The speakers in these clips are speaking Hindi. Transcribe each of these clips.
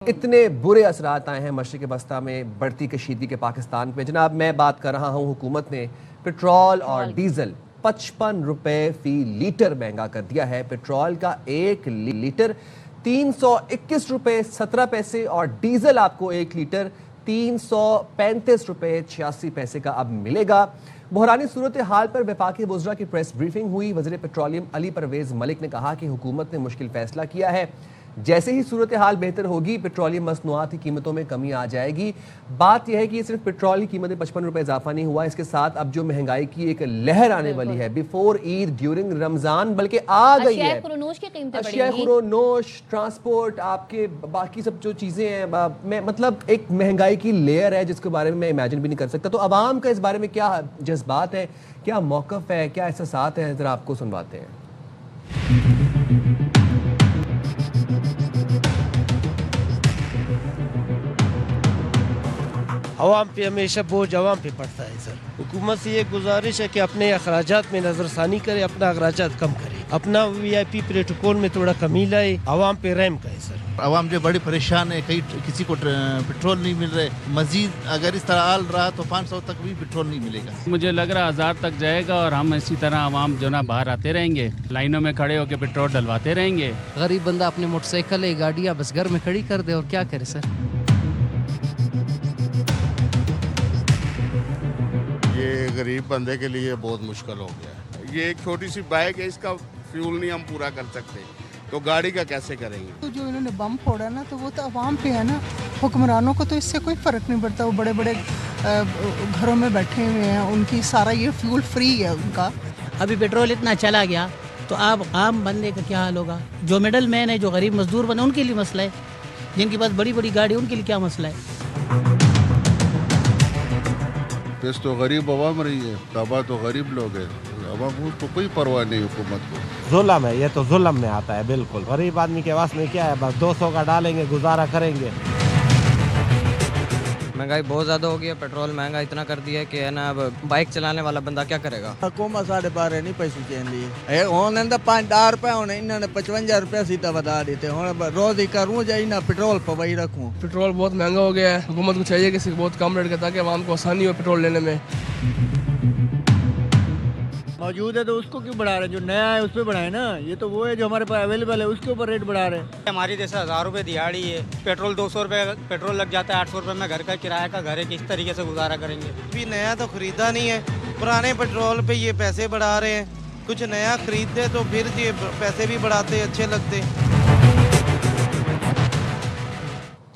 इतने बुरे असरात आए हैं मशरिक़ वस्ता में बढ़ती कशीदगी के पाकिस्तान पे। जनाब, मैं बात कर रहा हूँ, हुकूमत ने पेट्रोल और डीजल 55 रुपए फी लीटर महंगा कर दिया है। पेट्रोल का 1 लीटर 321 रुपए 17 पैसे और डीजल आपको 1 लीटर 335 रुपए 86 पैसे का अब मिलेगा। बहरानी सूरत हाल पर वफाकी वज़रा की प्रेस ब्रीफिंग हुई। वज़ीर पेट्रोलियम अली परवेज़ मलिक ने कहा कि हुकूमत ने मुश्किल फैसला किया है, जैसे ही सूरत हाल बेहतर होगी पेट्रोलियम मसनूआत की कीमतों में कमी आ जाएगी। बात यह है कि ये सिर्फ पेट्रोल की कीमत में 55 रुपए इजाफा नहीं हुआ, इसके साथ अब जो महंगाई की एक लहर आने वाली है बिफोर ईद ड्यूरिंग रमजान बल्कि आ गई है। अशिया खुरोनोश, ट्रांसपोर्ट, आपके बाकी सब जो चीज़ें हैं, मतलब एक महंगाई की लेयर है जिसके बारे में मैं इमेजिन भी नहीं कर सकता। तो अवाम का इस बारे में क्या जज्बात है, क्या मौक़िफ़ है, क्या एहसासात हैं, ज़रा आपको सुनवाते हैं। आवाम पे हमेशा बोझ आवाम पे पड़ता है सर। हुकूमत से ये गुजारिश है कि अपने अखराजात में नजरसानी करे, अपना अखराजात कम करे, अपना VIP प्रोटोकॉल में थोड़ा कमी लाए, आवाम पे रहम करे सर। आवाम जो बड़ी परेशान है, कहीं किसी को पेट्रोल नहीं मिल रहे, मजीद अगर इस तरह हाल रहा तो 500 तक भी पेट्रोल नहीं मिलेगा। मुझे लग रहा 1000 तक जाएगा और हम इसी तरह आवाम जो ना बाहर आते रहेंगे, लाइनों में खड़े होकर पेट्रोल डलवाते रहेंगे। गरीब बंदा अपने मोटरसाइकिल गाड़ियाँ बस घर में खड़ी कर दे और क्या करे सर। ये गरीब बंदे के लिए बहुत मुश्किल हो गया है। ये एक छोटी सी बाइक है, इसका फ्यूल नहीं हम पूरा कर सकते, तो गाड़ी का कैसे करेंगे। तो जो इन्होंने बम फोड़ा ना, तो वो तो अवाम पे है ना। हुक्मरानों को तो इससे कोई फ़र्क नहीं पड़ता, वो बड़े बड़े घरों में बैठे हुए हैं, उनकी सारा ये फ्यूल फ्री है उनका। अभी पेट्रोल इतना चला गया तो अब आम बंदे का क्या हाल होगा। जो मिडल मैन है, जो गरीब मजदूर बने, उनके लिए मसला है। जिनके पास बड़ी बड़ी गाड़ी, उनके लिए क्या मसला है। इस तो गरीब अवाम रही है, तबाह तो गरीब लोग हैं। अवाम को कोई परवाह नहीं हुकूमत को। जुल्म है, ये तो जुल्म में आता है बिल्कुल। गरीब आदमी के पास में क्या है, बस 200 का डालेंगे, गुजारा करेंगे। महंगाई बहुत ज़्यादा हो गई है, पेट्रोल महंगा इतना कर दिया है कि है ना, अब बाइक चलाने वाला बंदा क्या करेगा। हुकूमत साढ़े 12 नहीं पैसे चाहिए होने तो 5 रुपये होने, इन्होंने 55 रुपये सीधा बता देते। रोज ही करूँ जाए ना, पेट्रोल पर वही रखूँ। पेट्रोल बहुत महंगा हो गया है, हुकूमत को चाहिए कि बहुत कम रेट का, ताकि आवाम को आसानी हो पेट्रोल लेने में। मौजूद है तो उसको क्यों बढ़ा रहे हैं, जो नया है उस पर बढ़ाए ना। ये तो वो है जो हमारे पास अवेलेबल है, उसके ऊपर रेट बढ़ा रहे हैं। हमारी जैसे 1000 रुपये दिहाड़ी है, पेट्रोल 200 रुपये पेट्रोल लग जाता है, 800 रुपये में घर का किराया का घर है, किस तरीके से गुजारा करेंगे। अभी नया तो खरीदा नहीं है, पुराने पेट्रोल पे ये पैसे बढ़ा रहे हैं। कुछ नया खरीदते तो फिर ये पैसे भी बढ़ाते, अच्छे लगते।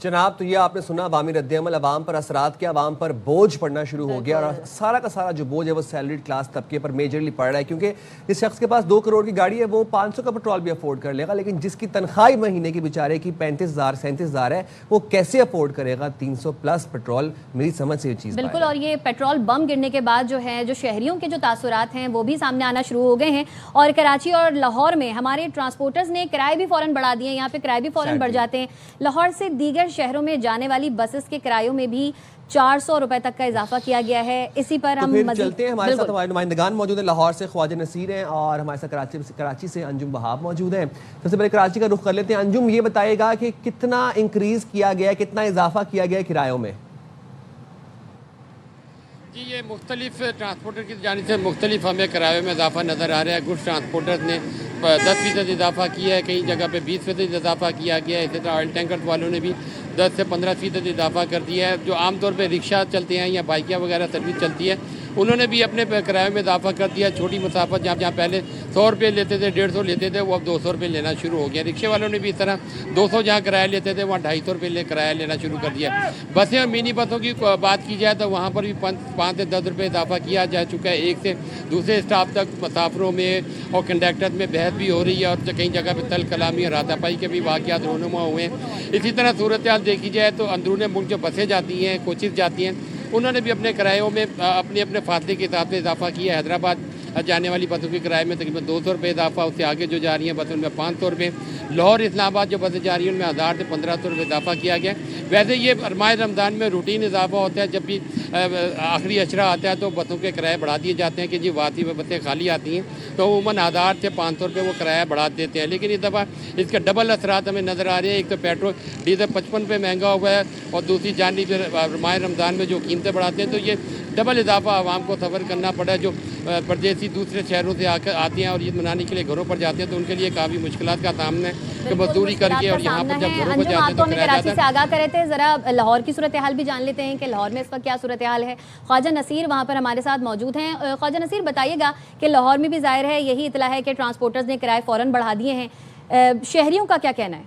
जनाब, तो ये आपने सुना अवामी रद्द-ए-अमल, अवाम पर असरात के, अवाम पर बोझ पड़ना शुरू हो गया और सारा का सारा जो बोझ है वो सैलरीड क्लास तबके पर मेजरली पड़ रहा है, क्योंकि जिस शख्स के पास 2 करोड़ की गाड़ी है वो 500 का पेट्रोल भी अफोर्ड कर लेगा, लेकिन जिसकी तनख्वाही महीने की बेचारे की 35,000 37,000 है, वो कैसे अफोर्ड करेगा 300 प्लस पेट्रोल। मेरी समझ से ये चीज़ बिल्कुल। और ये पेट्रोल बम गिरने के बाद जो है, जो शहरियों के जो तासुरात हैं वो भी सामने आना शुरू हो गए हैं। और कराची और लाहौर में हमारे ट्रांसपोर्टर्स ने किराए भी फ़ौरन बढ़ा दिए हैं, यहाँ पे किराए भी फ़ौरन बढ़ जाते हैं। लाहौर से दीगर शहरों में जाने वाली बसेस के किरायों में भी 400 रुपए तक का इजाफा किया गया है। इसी पर हम चलते हैं। हमारे साथ हमारे नुमाइंदगान मौजूद हैं, लाहौर से ख्वाजा नसीर हैं और हमारे साथ कराची से अंजुम वहाब मौजूद हैं। सबसे पहले कराची का रुख कर लेते हैं। अंजुम, ये बताएगा कि कितना इंक्रीज किया गया है, कितना इजाफा किया गया है किरायों में? जी, ये मुख्तलिफ ट्रांसपोर्टर की जानिब से मुख्तलिफ हमें किराए में इजाफा नज़र आ रहा है। गुड्स ट्रांसपोर्टर्स ने 10% इजाफा किया है, कई जगह पे 20% इजाफा किया गया है। इसी तरह ऑयल टैंकर वालों ने भी 10 से 15% इजाफा कर दिया है। जो आमतौर पर रिक्शा चलते हैं या बाइकियाँ वगैरह सर्विस चलती है, उन्होंने भी अपने किराए में इजाफा कर दिया। छोटी मुसाफत जहाँ पहले 100 रुपये लेते थे, 150 लेते थे, वो अब 200 रुपये लेना शुरू हो गया। रिक्शे वालों ने भी इस तरह 200 जहाँ किराया लेते थे, वहाँ 250 रुपये किराया लेना शुरू कर दिया। बसें और मिनी बसों की बात की जाए तो वहाँ पर भी 5 से 10 रुपये इजाफा किया जा चुका है। एक से दूसरे स्टाफ तक मुसाफरों में और कंडक्टर में बहस भी हो रही है और कई जगह पर तल कलामी और हाथापाई के भी वाक़यात रोनुमा हुए हैं। इसी तरह सूरत हाल देखी जाए तो अंदरूनी मुल्क जो बसें जाती हैं, कोचेज़ जाती हैं, उन्होंने भी अपने किरायों में अपने फासले के हिसाब से इजाफा किया। हैदराबाद जाने वाली बसों के किराए में तकरीबन 200 रुपये इजाफा, उससे आगे जो जा रही हैं बसों में 500 रुपये। लाहौर इस्लामाबाद जो बसें जा रही हैं उनमें 1000 से 1500 रुपये इजाफा किया गया। वैसे ये माह रमज़ान में रूटीन इजाफा होता है, जब भी आखिरी अशरा आता है तो बसों के किराए बढ़ा दिए जाते हैं कि जी वासी में बसें खाली आती हैं तो उमूमन 1000 से 500 रुपये वो किराया बढ़ा देते हैं। लेकिन इस दफ़ा इसके डबल असरात हमें नज़र आ रहे हैं। एक तो पेट्रोल डीजल 55 रुपये महंगा हुआ है और दूसरी जानिब माह रमज़ान में जो कीमतें बढ़ाते हैं तो ये डबल इजाफा आवाम को सफ़र करना पड़ा। जो परदेसी दूसरे शहरों से आकर आते हैं और ईद मनाने के लिए घरों पर जाते हैं तो उनके लिए काफ़ी मुश्किलात का सामना है कि मजदूरी करके और यहाँ पर जब घरों पर जाते हैं तो कराची से आगाह करे थे। जरा लाहौर की सूरत हाल भी जान लेते हैं कि लाहौर में इस वक्त क्या सूरत हाल है। ख्वाजा नसीर वहाँ पर हमारे साथ मौजूद हैं। ख्वाजा नसीर बताइएगा कि लाहौर में भी जाहिर है यही इतला है कि ट्रांसपोर्टर्स ने किराए फ़ौरन बढ़ा दिए हैं, शहरियों का क्या कहना है?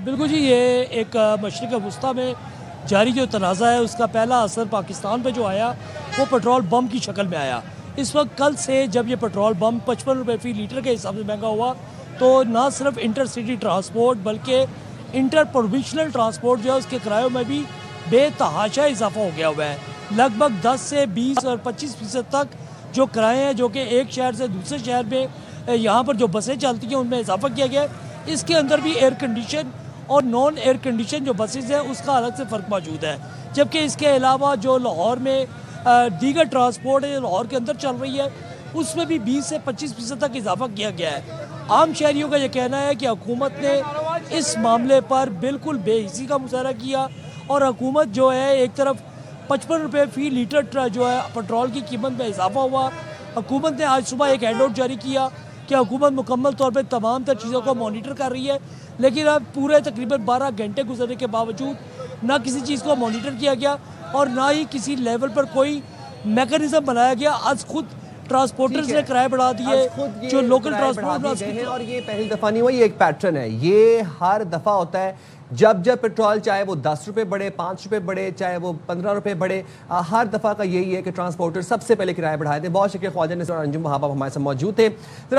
बिल्कुल जी, ये एक मशरिक़ वस्ता में जारी जो तनाज़ा है उसका पहला असर पाकिस्तान पे जो आया वो पेट्रोल बम की शक्ल में आया। इस वक्त कल से जब ये पेट्रोल बम 55 रुपये फ़ी लीटर के हिसाब से महंगा हुआ तो ना सिर्फ इंटर सिटी ट्रांसपोर्ट बल्कि इंटर प्रोविंशनल ट्रांसपोर्ट जो है उसके किरायों में भी बेतहाशा इजाफा हो गया हुआ है। लगभग 10 से 20 और 25% तक जो किराए हैं जो कि एक शहर से दूसरे शहर में यहाँ पर जो बसें चलती हैं उनमें इजाफा किया गया है। इसके अंदर भी एयर कंडीशन और नॉन एयर कंडीशन जो बसेस हैं उसका अलग से फ़र्क मौजूद है। जबकि इसके अलावा जो लाहौर में दीगर ट्रांसपोर्ट है लाहौर के अंदर चल रही है उसमें भी 20 से 25% तक इजाफा किया गया है। आम शहरियों का यह कहना है कि हुकूमत ने इस मामले पर बिल्कुल बेहिसी का मुजाहरा किया और हुकूमत जो है एक तरफ 55 रुपये फ़ी लीटर जो है पेट्रोल की कीमत में इजाफा हुआ। हुकूमत ने आज सुबह एक हैंड आउट जारी किया कि हुकूमत मुकम्मल तौर पर तमाम तर चीज़ों को मॉनिटर कर रही है, लेकिन अब पूरे तकरीबन 12 घंटे गुजरने के बावजूद ना किसी चीज़ को मॉनिटर किया गया और ना ही किसी लेवल पर कोई मैकेनिज्म बनाया गया। आज खुद ट्रांसपोर्टर्स ने किराए बढ़ा दिए, जो लोकल ट्रांसपोर्ट हैं और ये पहली दफ़ा नहीं हुआ, ये एक पैटर्न है। ये हर दफ़ा होता है जब जब पेट्रोल चाहे वो 10 रुपये बढ़े, 5 रुपये बढ़े, चाहे वो 15 रुपये बढ़े, हर दफ़ा का यही है कि ट्रांसपोर्टर सबसे पहले किराए बढ़ाए थे। बहुत शुक्रिया ख्वाजा नसीर और अंजुम वहाब हमारे साथ मौजूद थे।